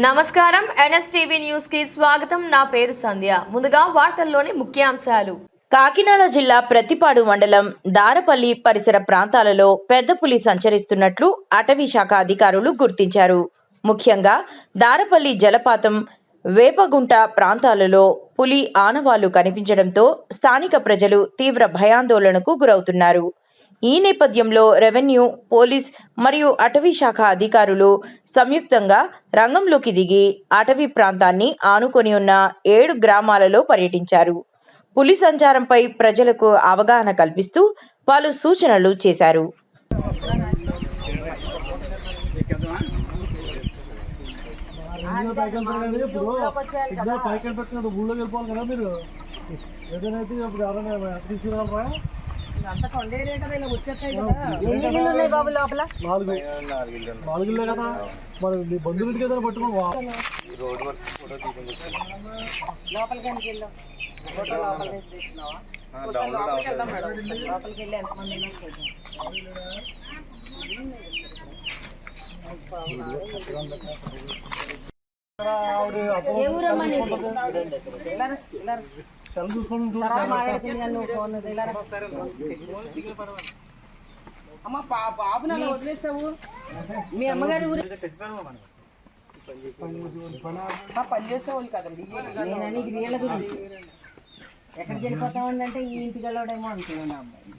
నమస్కారం NSTV news కి స్వాగతం. నా పేరు సంధ్య. ముందుగా వార్తల్లోని ముఖ్యాంశాలు. కాకినాడ జిల్లా ప్రతిపాడు మండలం దారపల్లి పరిసర ప్రాంతాలలో పెద్ద పులి సంచరిస్తున్నట్లు అటవీ శాఖ అధికారులు గుర్తించారు. ముఖ్యంగా దారపల్లి జలపాతం, వేపగుంట ప్రాంతాలలో పులి ఆనవాళ్లు కనిపించడంతో స్థానిక ప్రజలు తీవ్ర భయాందోళనకు గురవుతున్నారు. ఈ నేపథ్యంలో రెవెన్యూ, పోలీస్ మరియు అటవీ శాఖ అధికారులు సంయుక్తంగా రంగంలోకి దిగి అటవీ ప్రాంతాన్ని ఆనుకొని ఉన్న 7 గ్రామాలలో పర్యటించారు. పులి సంచారంపై ప్రజలకు అవగాహన కల్పిస్తూ పలు సూచనలు చేశారు. బంధువులకి ఏదైనా పట్టుకో వదిలేసావు మీ అమ్మగారి ఊరు పని చేసేవాళ్ళు కదండి. నేను ఇది వీళ్ళ గురించి ఎక్కడికి వెళ్ళిపోతామంటే ఈ ఇంటికి వెళ్ళడేమో అనుకున్నాను. అమ్మాయి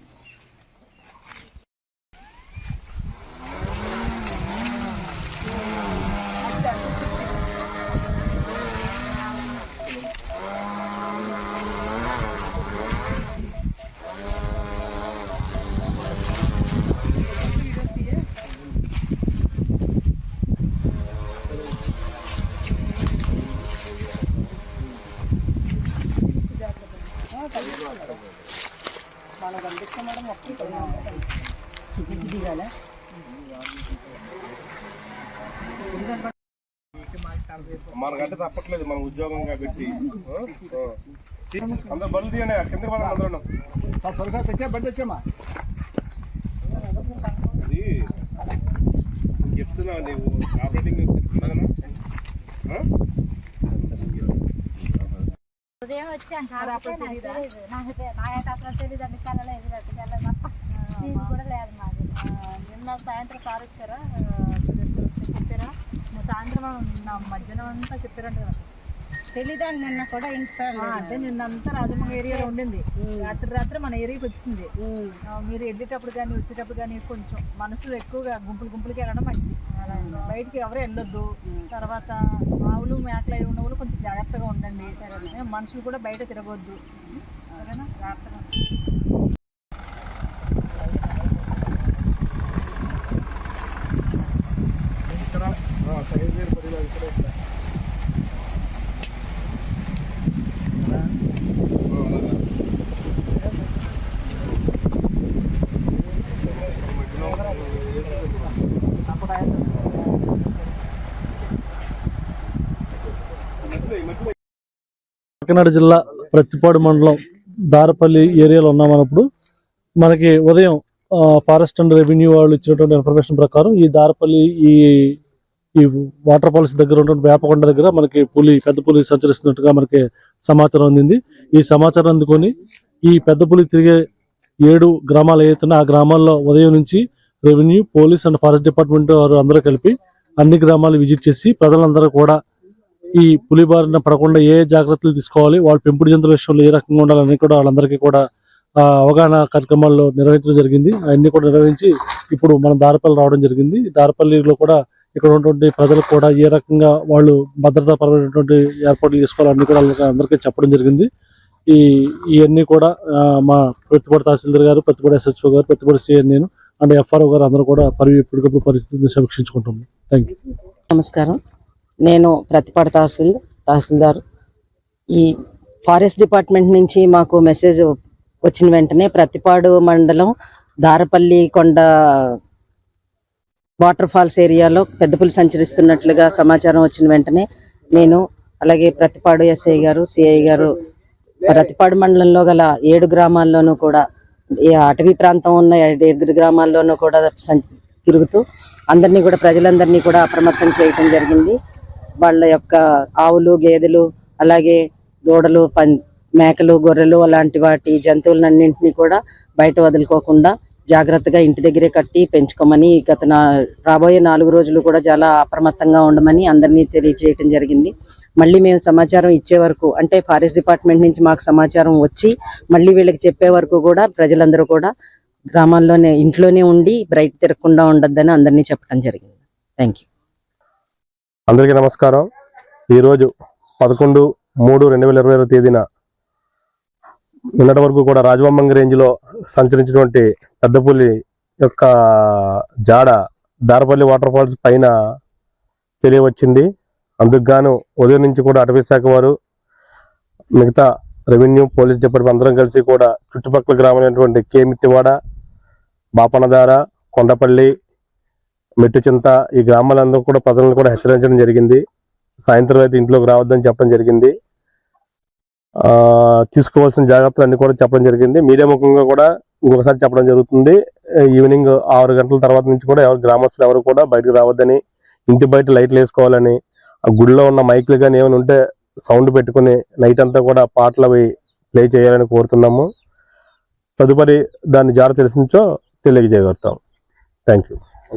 మనకు కనిపిస్తే మేడం దిగాల మనకంటే తప్పట్లేదు, మన ఉద్యోగం కాబట్టి అందరూ బలు తీయండి. కిందకి పడాలి అందరూ తెచ్చా బండి తెచ్చామా చెప్తున్నా నీవు ఆపరేటింగ్ ఉదయం వచ్చి అంటారు నాకైతే అసలు తెలియదు అండి. కళ్ళలో ఎదురు కూడా లేదు మాది. నిన్న సాయంత్రం సార్ వచ్చారా, సురేష్ వచ్చి చెప్పారా? సాయంత్రం మధ్యాహ్నం అంతా చెప్పారంట కదా, తెలీదండి. నిన్న కూడా ఇంకా అంటే నిన్నంతా రాజమండ్రి ఏరియాలో ఉండింది. రాత్రి మన ఏరియాకి వచ్చింది. మీరు వెళ్ళేటప్పుడు కానీ వచ్చేటప్పుడు కానీ కొంచెం మనుషులు ఎక్కువగా గుంపులకి వెళ్ళడం మంచిది. బయటికి ఎవరు వెళ్ళొద్దు. తర్వాత ఆవులు మేకలు అవి ఉన్న వాళ్ళు కొంచెం జాగ్రత్తగా ఉండండి. మనుషులు కూడా బయట తిరగొద్దు. సరేనా? జాగ్రత్తగా కాకినాడ జిల్లా ప్రతిపాడు మండలం దారపల్లి ఏరియాలో ఉన్నామన్నప్పుడు మనకి ఉదయం ఫారెస్ట్ అండ్ రెవెన్యూ వాళ్ళు ఇచ్చినటువంటి ఇన్ఫర్మేషన్ ప్రకారం ఈ దారపల్లి ఈ వాటర్ ఫాల్స్ దగ్గర ఉన్నటువంటి వేపకొండ దగ్గర మనకి పెద్ద పులి సంచరిస్తున్నట్టుగా మనకి సమాచారం అందింది. ఈ సమాచారం అందుకొని ఈ పెద్ద పులి తిరిగే 7 గ్రామాలు ఏవైతున్నా ఆ గ్రామాల్లో ఉదయం నుంచి revenue, police and forest department వారు అందరూ కలిపి అన్ని గ్రామాలు విజిట్ చేసి ప్రజలందరూ కూడా ఈ పులి బారిన పడకుండా ఏ జాగ్రత్తలు తీసుకోవాలి, వాళ్ళ పెంపుడు జంతువుల విషయంలో ఏ రకంగా ఉండాలని కూడా వాళ్ళందరికీ కూడా అవగాహన కార్యక్రమాల్లో నిర్వహించడం జరిగింది. అవన్నీ కూడా నిర్వహించి ఇప్పుడు మనం దారపల్లి రావడం జరిగింది. దారపల్లిలో కూడా ఇక్కడ ఉన్నటువంటి ప్రజలకు కూడా ఏ రకంగా వాళ్ళు భద్రతాపరమైనటువంటి ఏర్పాట్లు చేసుకోవాలని కూడా అందరికీ చెప్పడం జరిగింది. ఇవన్నీ కూడా మా ప్రతిపాడు తహసీల్దార్ గారు, ప్రతిపాడు SHO గారు, ప్రతిపాడు CN నేను అండ్ FRO గారు అందరూ కూడా ఎప్పటికప్పుడు పరిస్థితిని సమీక్షించుకుంటున్నాం. Thank you. నమస్కారం. నేను ప్రతిపాడు తహసీల్దార్. ఈ ఫారెస్ట్ డిపార్ట్మెంట్ నుంచి మాకు మెసేజ్ వచ్చిన వెంటనే ప్రతిపాడు మండలం దారపల్లి కొండ వాటర్ ఫాల్స్ ఏరియాలో పెద్ద పులి సంచరిస్తున్నట్లుగా సమాచారం వచ్చిన వెంటనే నేను, అలాగే ప్రతిపాడు SI గారు, CI గారు ప్రతిపాడు మండలంలో గల 7 గ్రామాల్లోనూ కూడా ఈ అటవీ ప్రాంతం ఉన్న 7 గ్రామాల్లోనూ కూడా తిరుగుతూ అందరినీ కూడా ప్రజలందరినీ కూడా అప్రమత్తం చేయడం జరిగింది. వాళ్ళ యొక్క ఆవులు గేదెలు అలాగే దూడలు మేకలు గొర్రెలు అలాంటి వాటి జంతువులన్నింటినీ కూడా బయట వదులుకోకుండా జాగ్రత్తగా ఇంటి దగ్గరే కట్టి పెంచుకోమని రాబోయే 4 రోజులు కూడా చాలా అప్రమత్తంగా ఉండమని అందరినీ తెలియజేయడం జరిగింది. మళ్ళీ మేము సమాచారం ఇచ్చే వరకు అంటే ఫారెస్ట్ డిపార్ట్మెంట్ నుంచి మాకు సమాచారం వచ్చి మళ్ళీ వీళ్ళకి చెప్పే వరకు కూడా ప్రజలందరూ కూడా గ్రామాల్లోనే ఇంట్లోనే ఉండి బయట తిరగకుండా ఉండొద్దని అందరినీ చెప్పడం జరిగింది. Thank you. అందరికీ నమస్కారం. ఈరోజు 11/3/2022 తేదీన నిన్నటి వరకు కూడా రాజవమ్మంగి రేంజ్లో సంచరించినటువంటి పెద్దపులి యొక్క జాడ దారపల్లి వాటర్ ఫాల్స్ పైన తెలియవచ్చింది. అందుకు గాను ఉదయం నుంచి కూడా అటవీ శాఖ వారు మిగతా రెవెన్యూ పోలీస్ డిపార్ట్మెంట్ అందరం కలిసి కూడా చుట్టుపక్కల గ్రామాలైనటువంటి కేమిత్తివాడ, బాపనదార, కొండపల్లి, మెట్టుచింత ఈ గ్రామాలందరూ కూడా ప్రజలను కూడా హెచ్చరించడం జరిగింది. సాయంత్రం అయితే ఇంట్లోకి రావద్దని చెప్పడం జరిగింది. తీసుకోవాల్సిన జాగ్రత్తలు అన్ని కూడా చెప్పడం జరిగింది. మీడియా ముఖంగా కూడా ఇంకొకసారి చెప్పడం జరుగుతుంది. ఈవినింగ్ 6 గంటల తర్వాత నుంచి కూడా గ్రామస్తులు ఎవరు కూడా బయటకు రావద్దని, ఇంటి బయట లైట్లు వేసుకోవాలని, ఆ గుడిలో ఉన్న మైకులు కానీ ఏమైనా ఉంటే సౌండ్ పెట్టుకుని నైట్ అంతా కూడా పాటలు అవి ప్లే చేయాలని కోరుతున్నాము. తదుపరి దాన్ని జాగ్రత్త తెలిసించో తెలియజేయగలుగుతాం. Thank you.